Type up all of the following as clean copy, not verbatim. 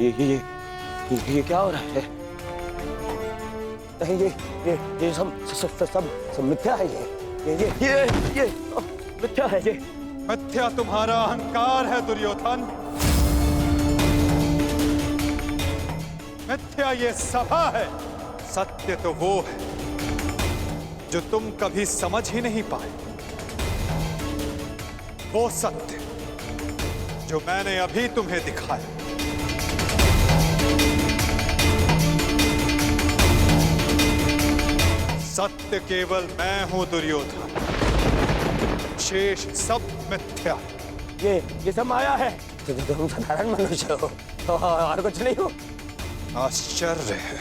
ये क्या हो रहा है? नहीं, ये सब मिथ्या है। ये मिथ्या है। ये मिथ्या तुम्हारा अहंकार है दुर्योधन। मिथ्या ये सभा है। सत्य तो वो है जो तुम कभी समझ ही नहीं पाए। वो सत्य जो मैंने अभी तुम्हें दिखाया। सत्य केवल मैं हूं दुर्योधन, शेष सब मिथ्या। ये सब माया है। तुम साधारण मनुष्य हो और कुछ नहीं हो। आश्चर्य है,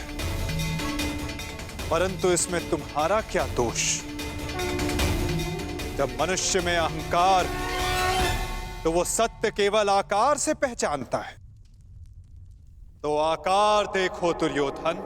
परंतु इसमें तुम्हारा क्या दोष? जब मनुष्य में अहंकार, तो वो सत्य केवल आकार से पहचानता है। तो आकार देखो दुर्योधन।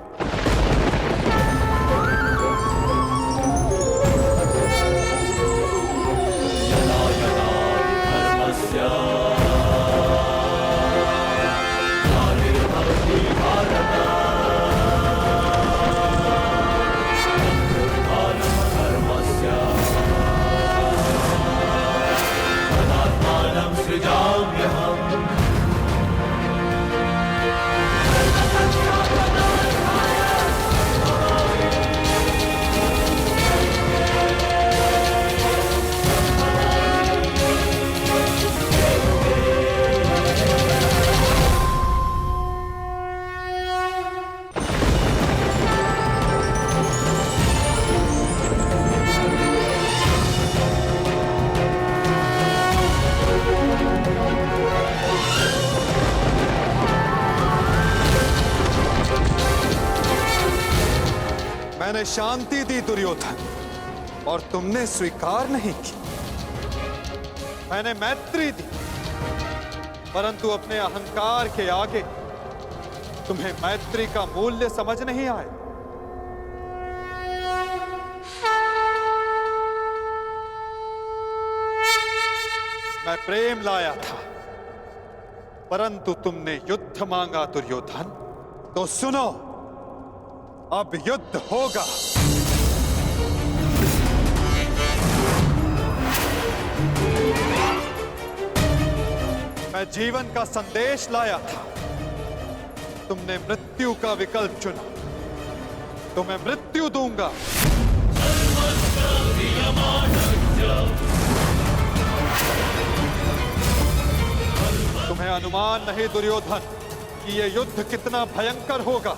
मैंने शांति दी दुर्योधन, और तुमने स्वीकार नहीं की। मैंने मैत्री दी, परंतु अपने अहंकार के आगे तुम्हें मैत्री का मूल्य समझ नहीं आया। मैं प्रेम लाया था, परंतु तुमने युद्ध मांगा दुर्योधन। तो सुनो, अब युद्ध होगा। मैं जीवन का संदेश लाया था, तुमने मृत्यु का विकल्प चुना, तो मैं मृत्यु दूंगा। तुम्हें अनुमान नहीं दुर्योधन कि यह युद्ध कितना भयंकर होगा।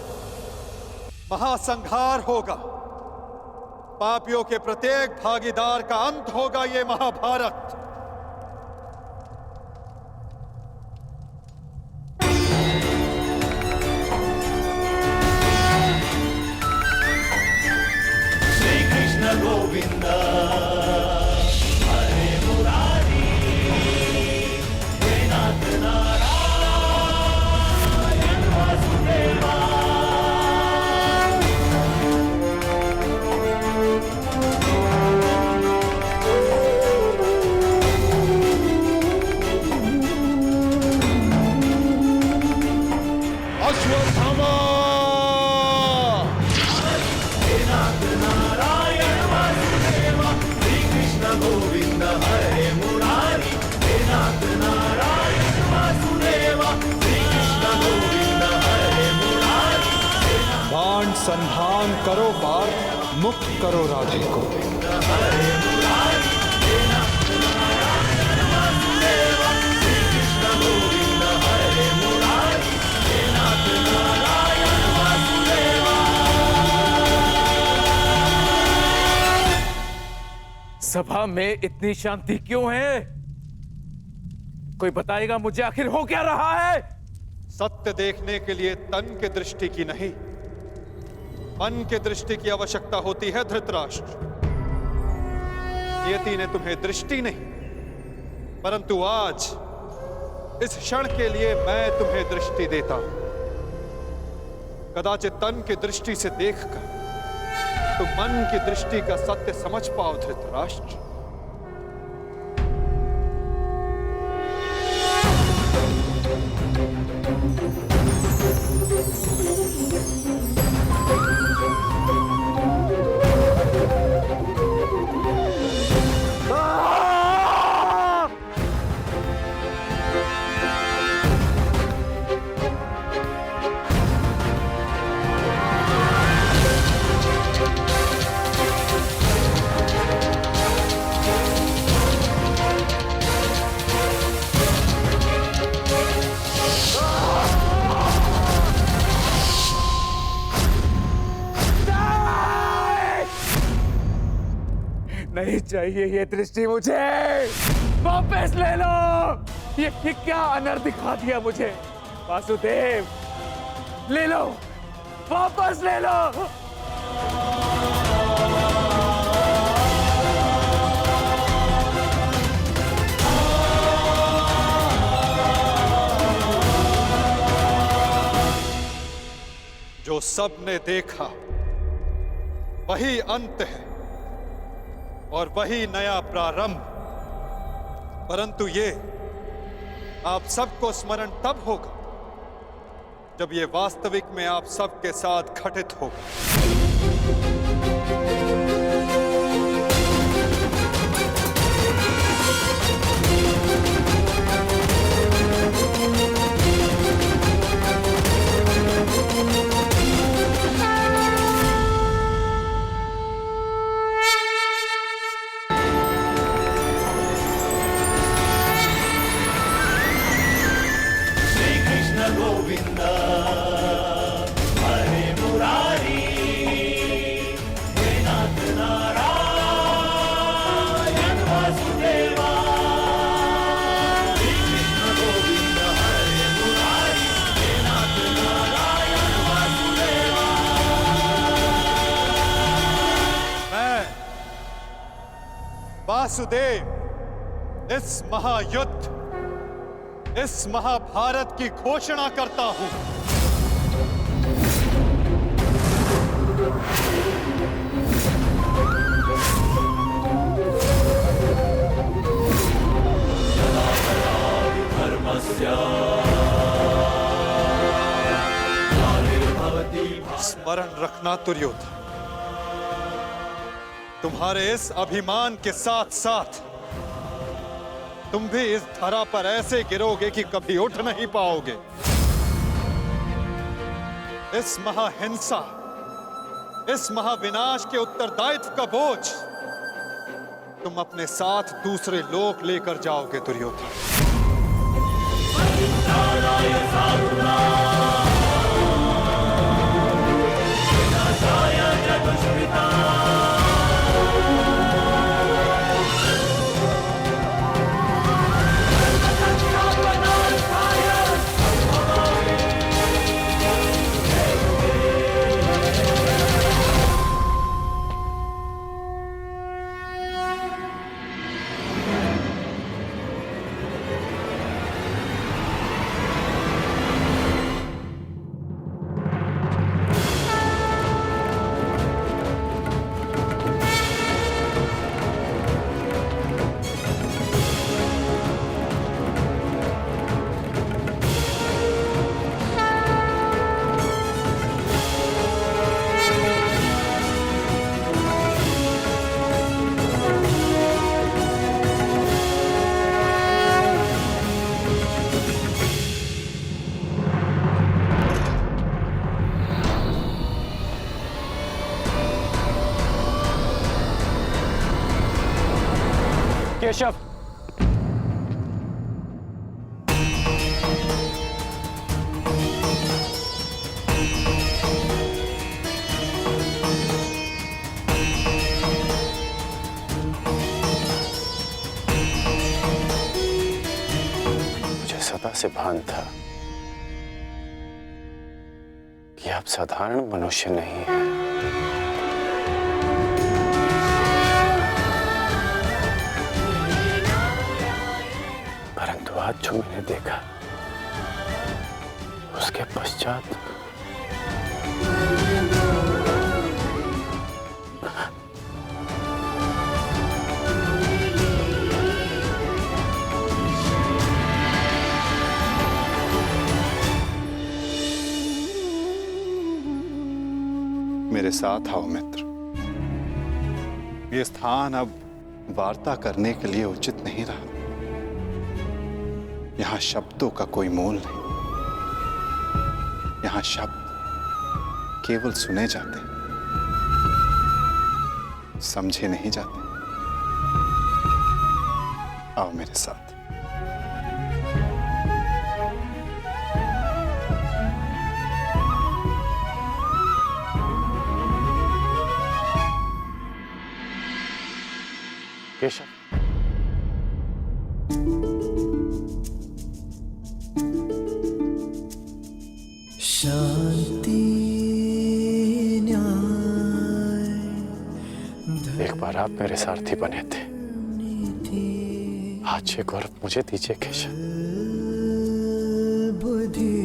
महासंहार होगा, पापियों के प्रत्येक भागीदार का अंत होगा ये महाभारत। श्री कृष्ण गोविंद हरे मुरारी, हे नाथ नारायण वासुदेवा। संधान करो पार्थ, मुक्त करो राधे को। सभा में इतनी शांति क्यों है? कोई बताएगा मुझे, आखिर हो क्या रहा है? सत्य देखने के लिए तन के दृष्टि की नहीं, मन के दृष्टि की आवश्यकता होती है धृतराष्ट्र। नियति ने तुम्हें दृष्टि नहीं, परंतु आज इस क्षण के लिए मैं तुम्हें दृष्टि देता हूं। कदाचित तन की दृष्टि से देखकर तुम मन की दृष्टि का सत्य समझ पाओ धृतराष्ट्र। नहीं चाहिए ये दृष्टि मुझे, वापस ले लो। ये क्या अनर्थ दिखा दिया मुझे। वासुदेव, ले लो, वापस ले लो। जो सबने देखा वही अंत है और वही नया प्रारंभ। परंतु ये आप सबको स्मरण तब होगा जब ये वास्तविक में आप सबके साथ घटित होगा। श्री कृष्ण गोविंद हरे मुरारी, हे नाथ नारायण वासुदेवा। श्री कृष्ण गोविंद हरे मुरारी, हे नाथ नारायण वासुदेवा। मैं वासुदेव इस महायुद्ध, इस महाभारत की घोषणा करता हूं। धर्मस्य ग्लानिर्भवति। स्मरण रखना दुर्योधन, तुम्हारे इस अभिमान के साथ साथ तुम भी इस धरा पर ऐसे गिरोगे कि कभी उठ नहीं पाओगे। इस महाहिंसा, इस महाविनाश के उत्तरदायित्व का बोझ तुम अपने साथ दूसरे लोक लेकर जाओगे दुर्योधन। परित्राणाय साधूनां, विनाशाय च दुष्कृतां। केशव, मुझे सदा से भान था कि आप साधारण मनुष्य नहीं हैं। परंतु आज जो मैंने देखा उसके पश्चात मेरे साथ आओ मित्र। ये स्थान अब वार्ता करने के लिए उचित नहीं रहा। यहां शब्दों का कोई मोल नहीं। यहां शब्द केवल सुने जाते, समझे नहीं जाते। आओ मेरे साथ। केशव, शांति न्याय एक बार आप मेरे सारथी बने थे, आज ये गौरव मुझे दीजिए केशव। बुद्धि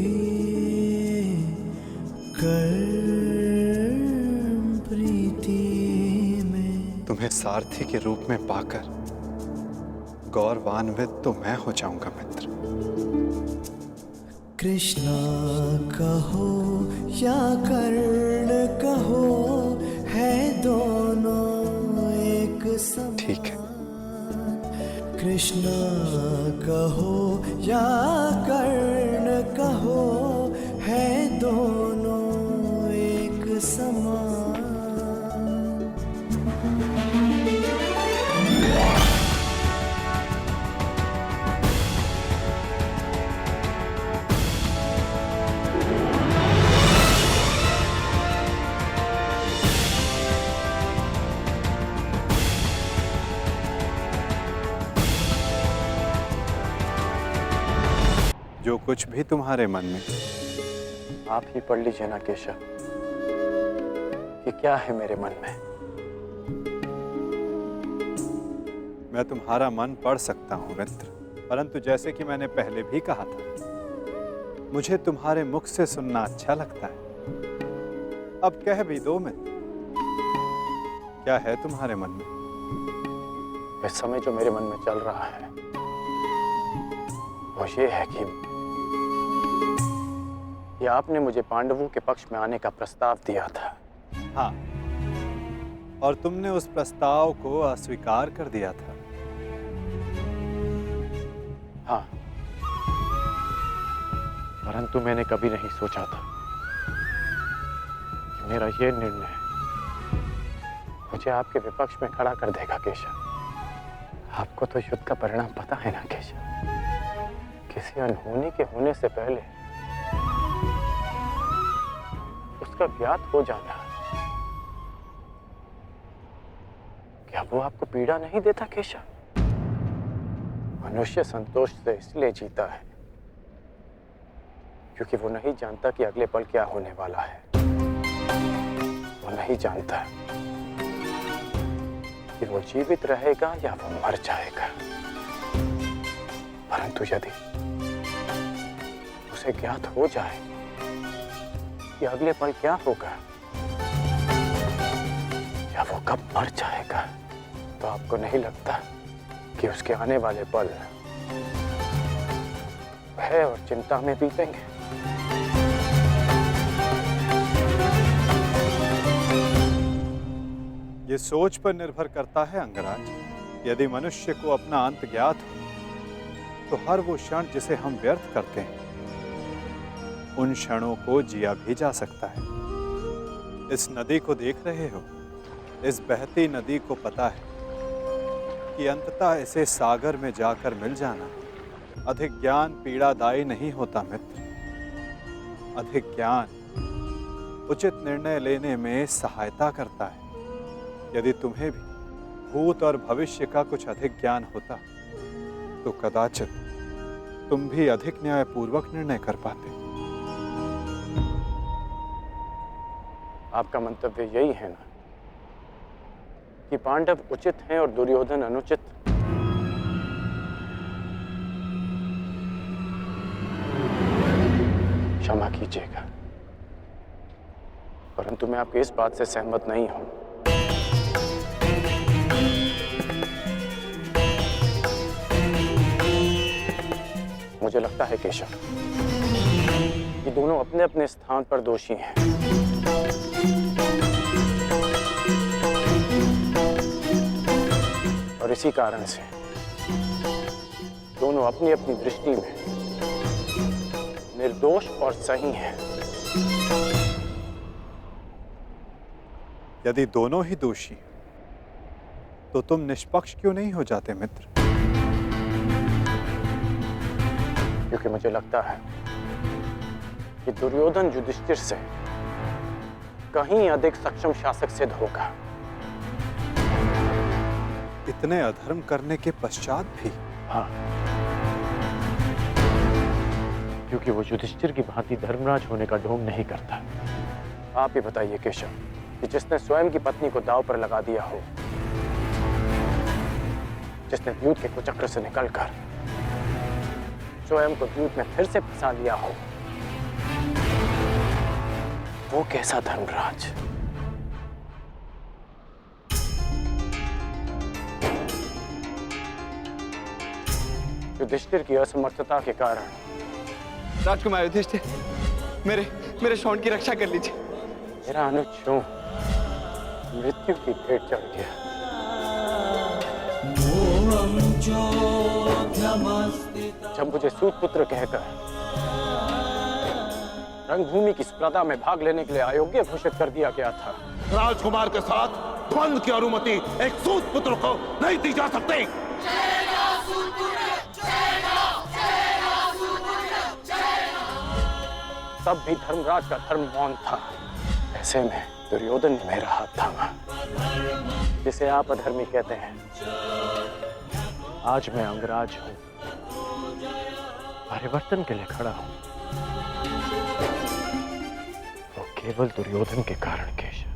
कर्म प्रीति में। तुम्हें सारथी के रूप में पाकर गौरवान्वित तो मैं हो जाऊंगा मित्र। कृष्णा कहो या कर्ण कहो, है दोनों एक समान। ठीक है। कृष्णा कहो या कर्ण कहो, है दोनों एक समान। जो कुछ भी तुम्हारे मन में, आप ही पढ़ लीजिए ना केशव कि क्या है मेरे मन में। मैं तुम्हारा मन पढ़ सकता हूं मित्र, परंतु जैसे कि मैंने पहले भी कहा था, मुझे तुम्हारे मुख से सुनना अच्छा लगता है। अब कह भी दो मित्र, क्या है तुम्हारे मन में? इस समय जो मेरे मन में चल रहा है वो ये है कि आपने मुझे पांडवों के पक्ष में आने का प्रस्ताव दिया था। हाँ, और तुमने उस प्रस्ताव को अस्वीकार कर दिया था। हाँ, परंतु मैंने कभी नहीं सोचा था कि मेरा ये निर्णय मुझे आपके विपक्ष में खड़ा कर देगा केशव। आपको तो युद्ध का परिणाम पता है ना केशव। किसी अनहोनी के होने से पहले उसका ज्ञात हो जाना, क्या वो आपको पीड़ा नहीं देता केशव? मनुष्य संतोष से इसलिए जीता है क्योंकि वो नहीं जानता कि अगले पल क्या होने वाला है। वो नहीं जानता कि वो जीवित रहेगा या वो मर जाएगा। परंतु यदि उसे ज्ञात हो जाए कि अगले पल क्या होगा या वो कब मर जाएगा, तो आपको नहीं लगता कि उसके आने वाले पल भय और चिंता में बीतेंगे? ये सोच पर निर्भर करता है अंगराज। यदि मनुष्य को अपना अंत ज्ञात हो तो हर वो क्षण जिसे हम व्यर्थ करते हैं, उन क्षणों को जिया भी जा सकता है। इस नदी को देख रहे हो? इस बहती नदी को पता है कि अंततः इसे सागर में जाकर मिल जाना। अधिक ज्ञान पीड़ादायी नहीं होता मित्र। अधिक ज्ञान उचित निर्णय लेने में सहायता करता है। यदि तुम्हें भी भूत और भविष्य का कुछ अधिक ज्ञान होता तो कदाचित तुम भी अधिक न्यायपूर्वक निर्णय कर पाते। आपका मंतव्य यही है ना कि पांडव उचित हैं और दुर्योधन अनुचित? क्षमा कीजिएगा, परंतु मैं आपकी इस बात से सहमत नहीं हूं। मुझे लगता है केशव कि दोनों अपने अपने स्थान पर दोषी हैं। और इसी कारण से दोनों अपनी अपनी दृष्टि में निर्दोष और सही हैं। यदि दोनों ही दोषी हैं, तो तुम निष्पक्ष क्यों नहीं हो जाते मित्र? क्योंकि मुझे लगता है कि दुर्योधन युधिष्ठिर से कहीं अधिक सक्षम शासक सिद्ध होगा। इतने अधर्म करने के पश्चात भी? हाँ, क्योंकि वो युधिष्ठिर की भांति धर्मराज होने का ढोंग नहीं करता। आप ही बताइए केशव, कि जिसने स्वयं की पत्नी को दांव पर लगा दिया हो, जिसने द्यूत के कुचक्र से निकलकर स्वयं को द्यूत में फिर से फंसा लिया हो, वो कैसा धर्मराज? युधिष्ठिर की असमर्थता के कारण राजकुमार युधिष्ठिर, मेरे शौंड की रक्षा कर लीजिए। मेरा अनुज मृत्यु की भेंट चढ़ गया। जब मुझे सूतपुत्र कहकर रंगभूमि की स्पर्धा में भाग लेने के लिए अयोग्य घोषित कर दिया गया था, राजकुमार के साथ द्वंद्व की अनुमति एक सूतपुत्र को नहीं दी जा सकती। तब भी धर्मराज का धर्म मौन था। ऐसे में दुर्योधन ने मेरा हाथ थामा, जिसे आप अधर्मी कहते हैं। आज मैं अंगराज हूं, परिवर्तन के लिए खड़ा हूं, वो केवल दुर्योधन के कारण। केशव,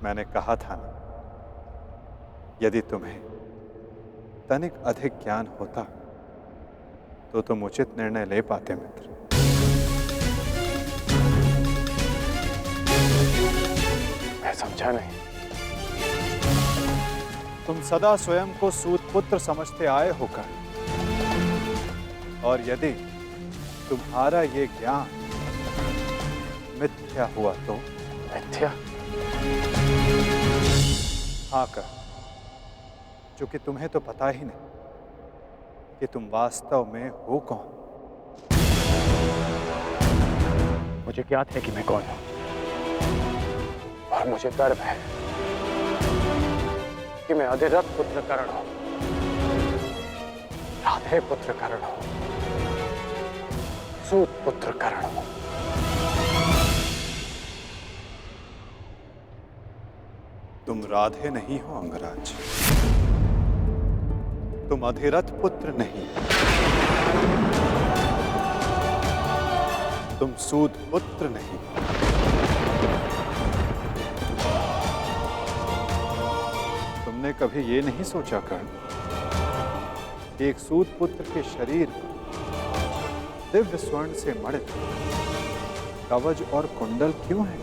मैंने कहा था ना, यदि तुम्हें तनिक अधिक ज्ञान होता तो तुम उचित निर्णय ले पाते मित्र। मैं समझा नहीं। तुम सदा स्वयं को सूतपुत्र समझते आए होकर, और यदि तुम्हारा ये ज्ञान मिथ्या हुआ तो? मिथ्या? हाँ कर, क्योंकि तुम्हें तो पता ही नहीं कि तुम वास्तव में हो कौन। मुझे ज्ञात है कि मैं कौन हूं, और मुझे गर्व है कि मैं अधिरथ पुत्र कर्ण हूं, राधे पुत्र कर्ण हूं, सूत पुत्र कर्ण हूं। तुम राधे नहीं हो अंगराज, तुम अधिरथ पुत्र नहीं, तुम सूत पुत्र नहीं। तुमने कभी ये नहीं सोचा कर्ण कि एक सूत पुत्र के शरीर पर दिव्य स्वर्ण से मड़ित कवच और कुंडल क्यों है?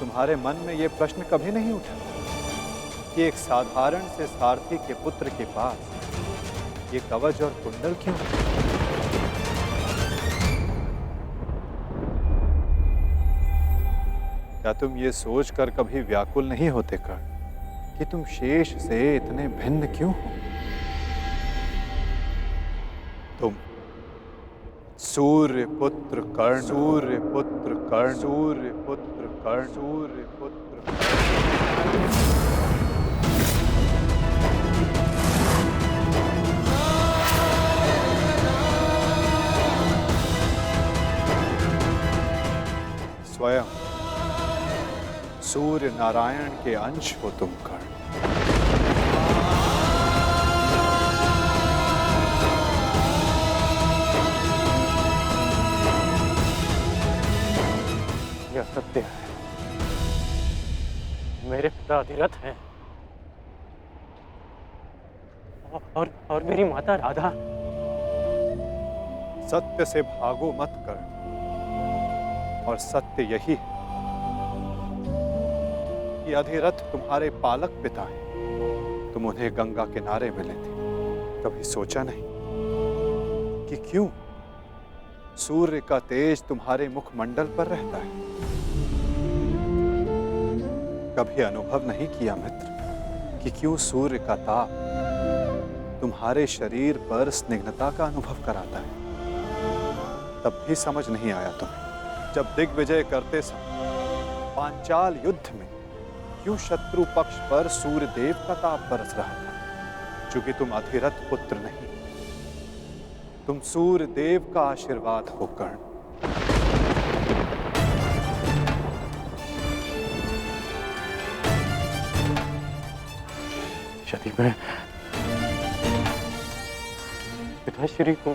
तुम्हारे मन में यह प्रश्न कभी नहीं उठा कि एक साधारण से सारथी के पुत्र के पास ये कवच और कुंडल क्यों है? क्या तुम ये सोचकर कभी व्याकुल नहीं होते कर्ण कि तुम शेष से इतने भिन्न क्यों हो? तुम सूर्य पुत्र कर्ण, सूर्य पुत्र कर्ण, सूर्य पुत्र कर्ण, सूर्य पुत्र कर्ण। स्वयं सूर्य नारायण के अंश हो तुम कर्ण। यह सत्य है, मेरे पिता अधिरथ हैं, और मेरी माता राधा। सत्य से भागो मत कर्ण, और सत्य यही है कि अधिरथ तुम्हारे पालक पिता हैं। तुम उन्हें गंगा किनारे मिले थे, कभी सोचा नहीं कि क्यों सूर्य का तेज तुम्हारे मुखमंडल पर रहता है? कभी अनुभव नहीं किया मित्र कि क्यों सूर्य का ताप तुम्हारे शरीर पर स्निग्धता का अनुभव कराता है? तब भी समझ नहीं आया तुम्हें जब दिग्विजय करते समय पांचाल युद्ध में क्यों शत्रु पक्ष पर सूर्य देव का ताप बरस रहा था? चूंकि तुम अधिरथ पुत्र नहीं, तुम सूर्य देव का आशीर्वाद हो कर्ण। यदि मैं पिताश्री को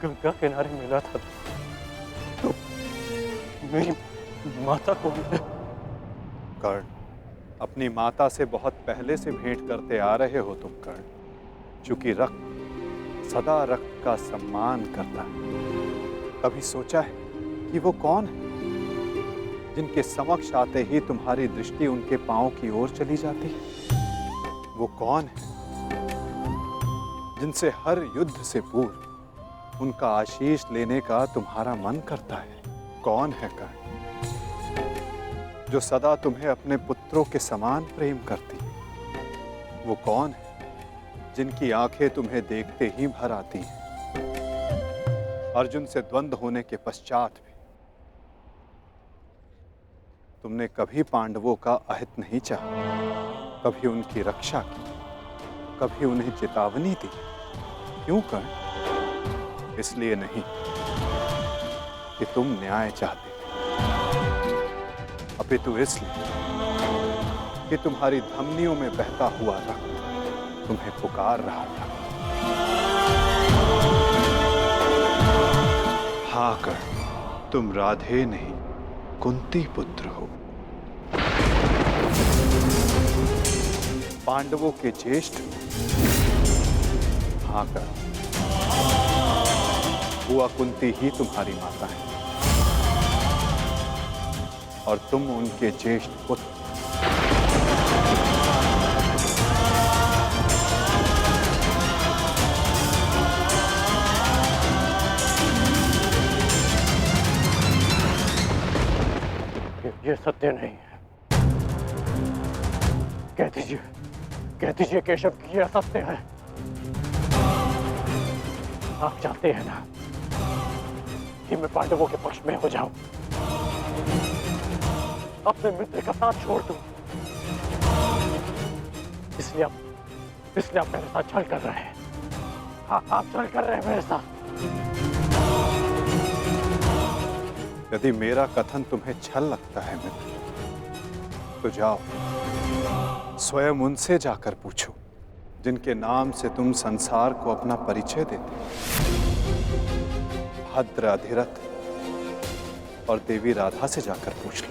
गंगा किनारे मिला था तो मेरी माता को कर्ण, अपनी माता से बहुत पहले से भेंट करते आ रहे हो तुम कर्ण। चूंकि रक्त सदा रक्त का सम्मान करता है। कभी सोचा है कि वो कौन है जिनके समक्ष आते ही तुम्हारी दृष्टि उनके पांव की ओर चली जाती है? वो कौन है जिनसे हर युद्ध से पूर्व उनका आशीष लेने का तुम्हारा मन करता है? कौन है कर्ण जो सदा तुम्हें अपने पुत्रों के समान प्रेम करती है? वो कौन है जिनकी आंखें तुम्हें देखते ही भर आती हैं? अर्जुन से द्वंद्व होने के पश्चात भी तुमने कभी पांडवों का अहित नहीं चाहा, कभी उनकी रक्षा की, कभी उन्हें चेतावनी दी। क्यों कर्ण? इसलिए नहीं कि तुम न्याय चाहते, अपितु इसलिए कि तुम्हारी धमनियों में बहता हुआ रक्त तुम्हें पुकार रहा था। हाँ कर्ण, तुम राधे नहीं कुंती पुत्र हो, पांडवों के ज्येष्ठ। हाँ कर्ण, बुआ कुंती ही तुम्हारी माता है और तुम उनके ज्येष्ठ पुत्र। ये सत्य नहीं है। कह दीजिए केशव कि ये असत्य है। आप चाहते हैं ना कि मैं पांडवों के पक्ष में हो जाऊं, अपने मित्र का साथ छोड़ दूं, इसलिए आप मेरे साथ छल कर रहे हैं। हाँ, आप छल कर रहे हैं मेरे साथ। यदि मेरा कथन तुम्हें छल लगता है मित्र, तो जाओ स्वयं उनसे जाकर पूछो जिनके नाम से तुम संसार को अपना परिचय देते। भद्र, अधिरथ और देवी राधा से जाकर पूछ लो।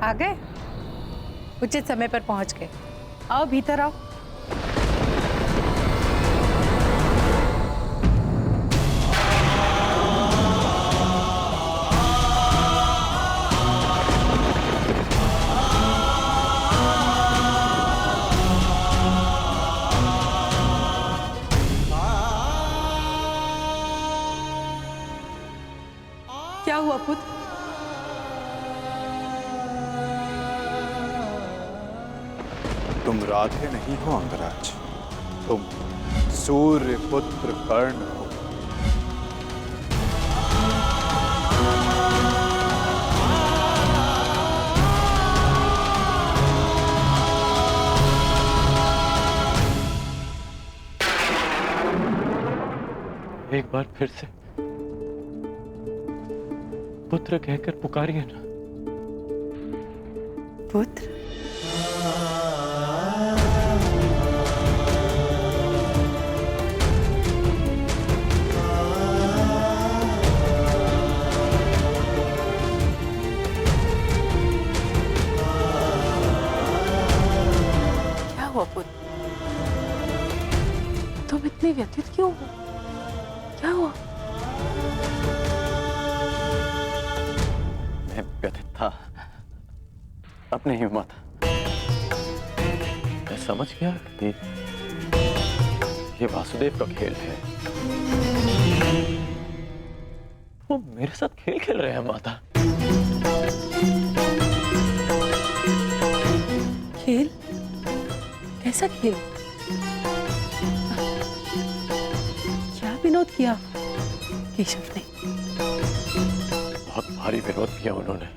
आ गए? उचित समय पर पहुंच गए। आओ भीतर आओ। क्या हुआ पुत्र? तुम राधे नहीं हो अंगराज, तुम सूर्य पुत्र कर्ण हो। एक बार फिर से पुत्र कहकर पुकारिए ना। पुत्र? क्या हुआ पुत्र? तुम इतने व्यथित क्यों हो? क्या हुआ? अब नहीं माता, मैं समझ गया कि ये वासुदेव का खेल है। वो मेरे साथ खेल खेल रहे हैं माता। खेल? कैसा खेल? क्या विनोद किया केशव ने? बहुत भारी विरोध किया उन्होंने।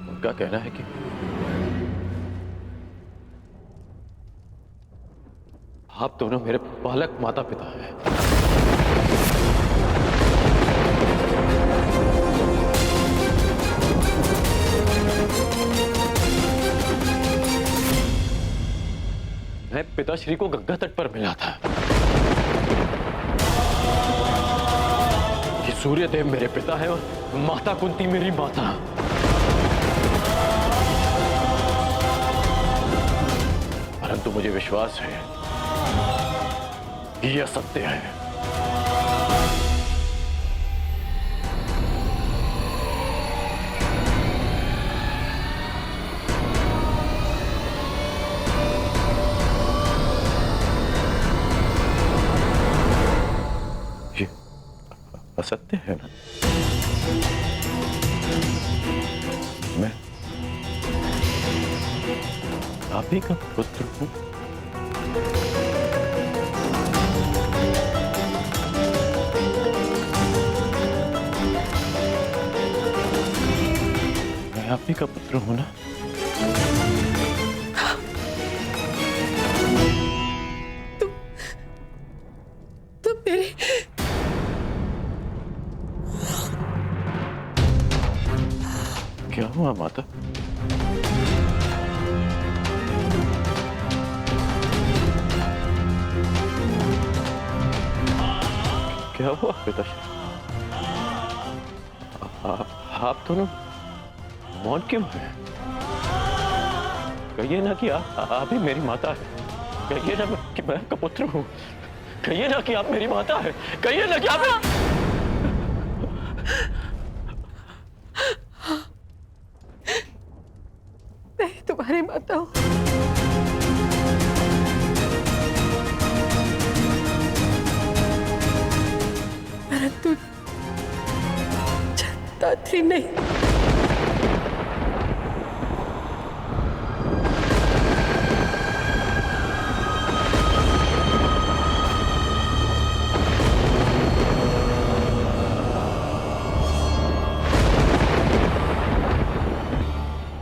उनका कहना है कि आप दोनों मेरे बालक माता पिता हैं। मैं पिताश्री को गंगा तट पर मिला था। ये सूर्यदेव मेरे पिता है और माता कुंती मेरी माता। परंतु मुझे विश्वास है कि यह सत्य है। ये असत्य है ना? मैं आप ही का पुत्र हूं। मैं आप ही का पुत्र हूं ना? तुम मेरे क्या हुआ माता? क्या हुआ पिताश्री? आप दोनों मौन क्यों हैं? कहिए ना कि आप ही मेरी माता है। कहिए ना कि मैं आपका पुत्र हूँ। कहिए ना कि आप मेरी माता है। कहिए ना कि आप मैं तुम्हारी माता हूँ। परंतु दात्री नहीं।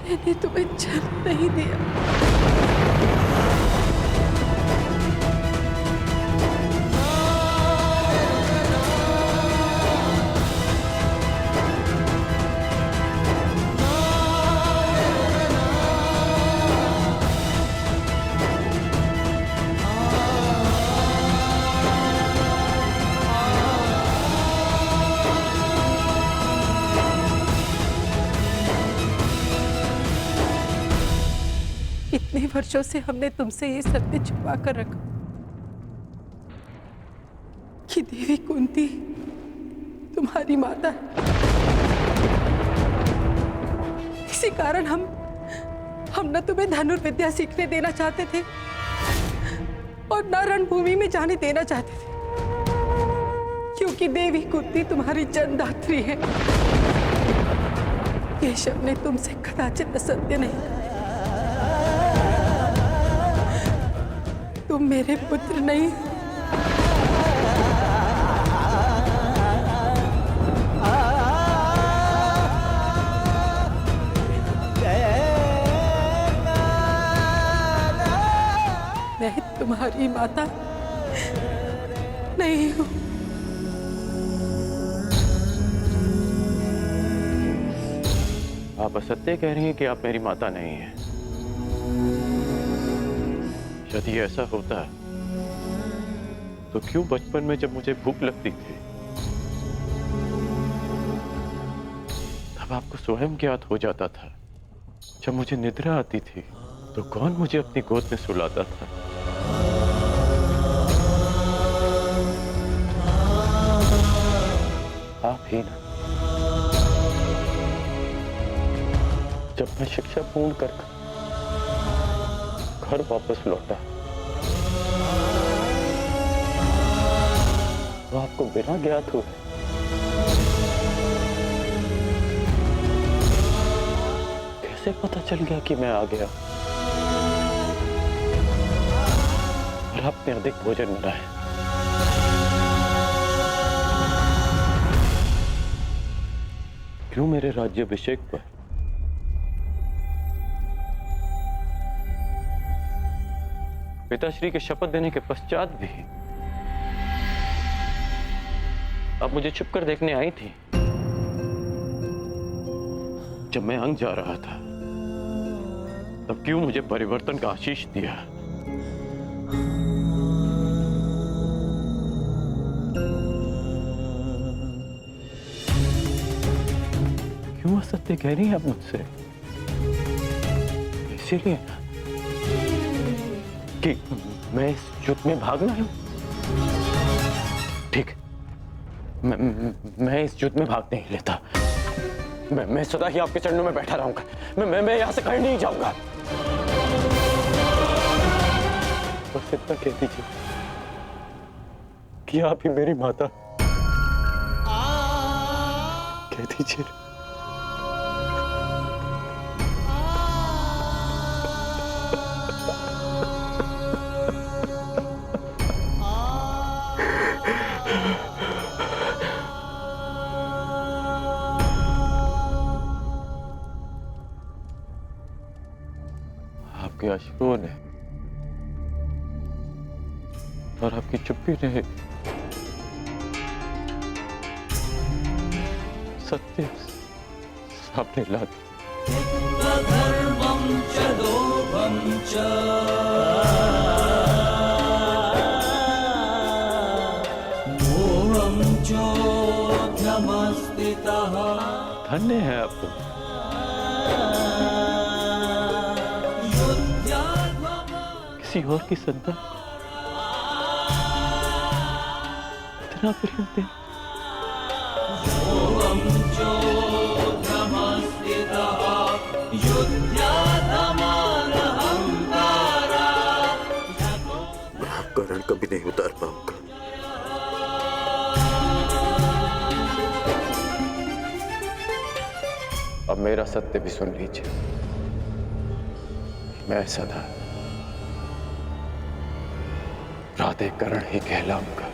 मैंने तुम्हें जन्म नहीं दिया। इतने वर्षों से हमने तुमसे ये सत्य छुपा कर रखा कि देवी कुंती तुम्हारी माता है। इसी कारण हम न तुम्हें धनुर्विद्या सीखने देना चाहते थे और न रणभूमि में जाने देना चाहते थे, क्योंकि देवी कुंती तुम्हारी जन्मदात्री है। केशव ने तुमसे कदाचित असत्य नहीं कहा। तुम मेरे पुत्र नहीं। मैं तुम्हारी माता नहीं हूं। आप असत्य कह रही हैं कि आप मेरी माता नहीं हैं। यदि ऐसा होता तो क्यों बचपन में जब मुझे भूख लगती थी तब आपको स्वयं ज्ञात हो जाता था। जब मुझे निद्रा आती थी तो कौन मुझे अपनी गोद में सुलाता था? आप ही ना। जब मैं शिक्षा पूर्ण कर घर वापस लौटा तो आपको बिना ज्ञात हुए कैसे पता चल गया कि मैं आ गया और आपने अधिक भोजन बनाया? क्यों मेरे राज्याभिषेक पर पिताश्री के शपथ देने के पश्चात भी आप मुझे छुप कर देखने आई थी जब मैं अंग जा रहा था? तब क्यों मुझे परिवर्तन का आशीष दिया? क्यों असत्य कह रही हैं आप मुझसे? इसीलिए कि मैं इस युद्ध में भागना हूं। ठीक, मैं इस युद्ध में भाग नहीं लेता। मैं सदा ही आपके चरणों में बैठा रहूंगा। मैं यहां से कहीं नहीं जाऊंगा। बस इतना कह दीजिए कि आप ही मेरी माता। कह दीजिए। आपके अश्रुओं ने और आपकी चुप्पी ने सत्य सामने ला दिया। धर्मं च लोभं च मोहं चोऽध्यमस्थितः। धन्य है आप तुम। किसी और की संतान इतना प्रेम दे। मैं आपका ऋण कभी नहीं उतार पाऊंगा। अब मेरा सत्य भी सुन लीजिए। मैं सदा प्राधिकरण ही कहलाऊंगा।